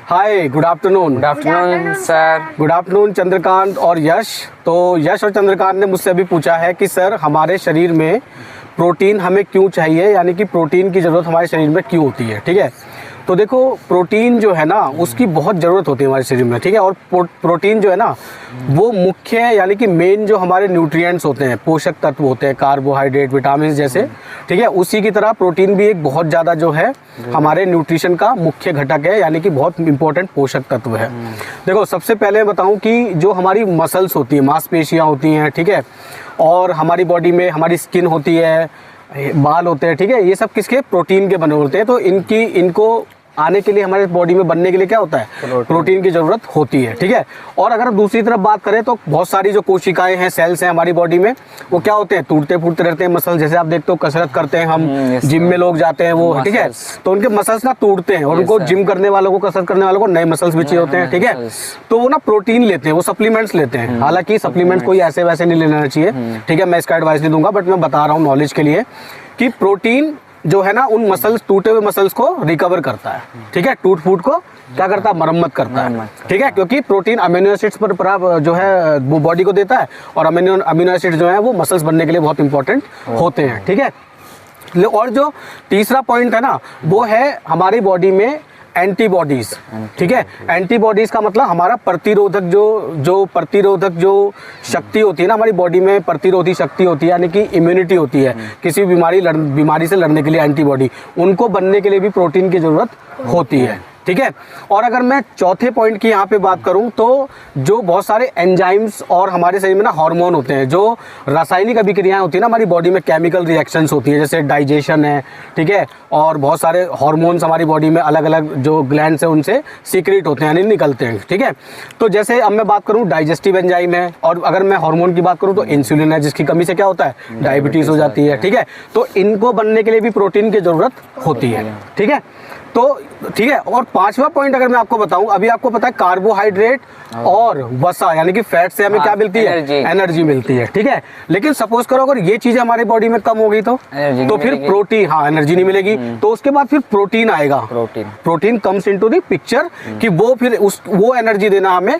हाय, good afternoon. Good afternoon sir. Good afternoon Chandrakant और यश। तो यश और चंद्रकांत ने मुझसे अभी पूछा है कि सर हमारे शरीर में प्रोटीन हमें क्यों चाहिए, यानी कि प्रोटीन की ज़रूरत हमारे शरीर में क्यों होती है। ठीक है, तो देखो प्रोटीन जो है ना उसकी बहुत ज़रूरत होती है हमारे शरीर में। ठीक है, और प्रोटीन जो है ना वो मुख्य यानी कि मेन जो हमारे न्यूट्रिएंट्स होते हैं, पोषक तत्व होते हैं, कार्बोहाइड्रेट, विटामिन जैसे। ठीक है, उसी की तरह प्रोटीन भी एक बहुत ज़्यादा जो है हमारे न्यूट्रिशन का मुख्य घटक है, यानी कि बहुत इंपॉर्टेंट पोषक तत्व है। देखो सबसे पहले बताऊँ कि जो हमारी मसल्स होती हैं, मांसपेशियाँ होती हैं, ठीक है, और हमारी बॉडी में हमारी स्किन होती है, बाल होते हैं, ठीक है, ये सब किसके, प्रोटीन के बने होते हैं। तो इनको आने के लिए, हमारे बॉडी में बनने के लिए क्या होता है, प्रोटीन की ज़रूरत होती है। ठीक है, और अगर दूसरी तरफ बात करें तो बहुत सारी जो कोशिकाएं हैं, सेल्स हैं हमारी बॉडी में, वो क्या होते हैं, टूटते फूटते रहते हैं। मसल जैसे आप देखते हो, कसरत करते हैं हम, जिम में लोग जाते हैं वो, ठीक है, तो उनके मसल्स ना टूटते हैं और उनको जिम करने वालों को, कसरत करने वालों को नए मसल्स भी चाहिए होते हैं। ठीक है, तो वो ना प्रोटीन लेते हैं, वो सप्लीमेंट्स लेते हैं। हालांकि सप्लीमेंट्स कोई ऐसे वैसे नहीं लेना चाहिए, ठीक है, मैं इसका एडवाइस नहीं दूंगा, बट मैं बता रहा हूँ नॉलेज के लिए कि प्रोटीन जो है ना उन मसल्स, टूटे हुए मसल्स को रिकवर करता है। ठीक है, टूट फूट को क्या करता है, मरम्मत करता है। ठीक है, क्योंकि प्रोटीन अमीनो एसिड्स पर जो है वो बॉडी को देता है, और अमीनो एसिड्स जो है वो मसल्स बनने के लिए बहुत इंपॉर्टेंट होते हैं। ठीक है, और जो तीसरा पॉइंट है ना वो है हमारी बॉडी में एंटीबॉडीज। ठीक है, एंटीबॉडीज का मतलब हमारा प्रतिरोधक जो शक्ति होती है ना हमारी बॉडी में, प्रतिरोधी शक्ति होती है, यानी कि इम्यूनिटी होती है किसी भी बीमारी से लड़ने के लिए। एंटीबॉडी उनको बनने के लिए भी प्रोटीन की ज़रूरत होती है। ठीक है, और अगर मैं चौथे पॉइंट की यहाँ पे बात करूँ तो जो बहुत सारे एंजाइम्स और हमारे शरीर में ना हार्मोन होते हैं, जो रासायनिक अभिक्रियाएं होती है ना हमारी बॉडी में, केमिकल रिएक्शंस होती है, जैसे डाइजेशन है, ठीक है, और बहुत सारे हार्मोन्स हमारी बॉडी में अलग अलग जो ग्लैंड्स हैं उनसे सीक्रेट होते हैं, यानी निकलते हैं। ठीक है, तो जैसे अब मैं बात करूँ डाइजेस्टिव एंजाइम है, और अगर मैं हार्मोन की बात करूँ तो इंसुलिन है, जिसकी कमी से क्या होता है, डायबिटीज़ हो जाती है। ठीक है, तो इनको बनने के लिए भी प्रोटीन की ज़रूरत होती है। ठीक है, तो ठीक है, और पांचवा पॉइंट अगर मैं आपको बताऊं, अभी आपको पता है कार्बोहाइड्रेट और वसा यानी कि फैट से हमें क्या मिलती है, एनर्जी मिलती है। ठीक है, लेकिन सपोज करो अगर ये चीजें हमारी बॉडी में कम हो गई तो फिर प्रोटीन, हाँ एनर्जी नहीं मिलेगी, तो उसके बाद फिर प्रोटीन आएगा। Protein comes into the picture कि वो फिर वो एनर्जी देना हमें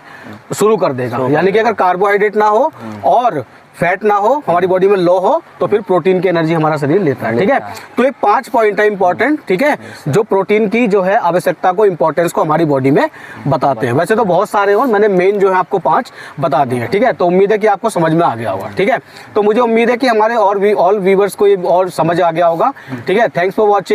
शुरू कर देगा। यानी कि अगर कार्बोहाइड्रेट ना हो और फैट ना हो, हमारी बॉडी में लो हो, तो फिर प्रोटीन की एनर्जी हमारा शरीर लेता है। ठीक है, तो ये 5 पॉइंट है इंपॉर्टेंट, ठीक है, जो प्रोटीन की जो है आवश्यकता को, इंपॉर्टेंस को हमारी बॉडी में बताते हैं। वैसे तो बहुत सारे हो, मैंने मेन जो है आपको 5 बता दिए। ठीक है, तो उम्मीद है कि आपको समझ में आ गया होगा। ठीक है, तो मुझे उम्मीद है कि हमारे और भी ऑल व्यूअर्स को ये और समझ आ गया होगा। ठीक है, थैंक्स फॉर वॉचिंग।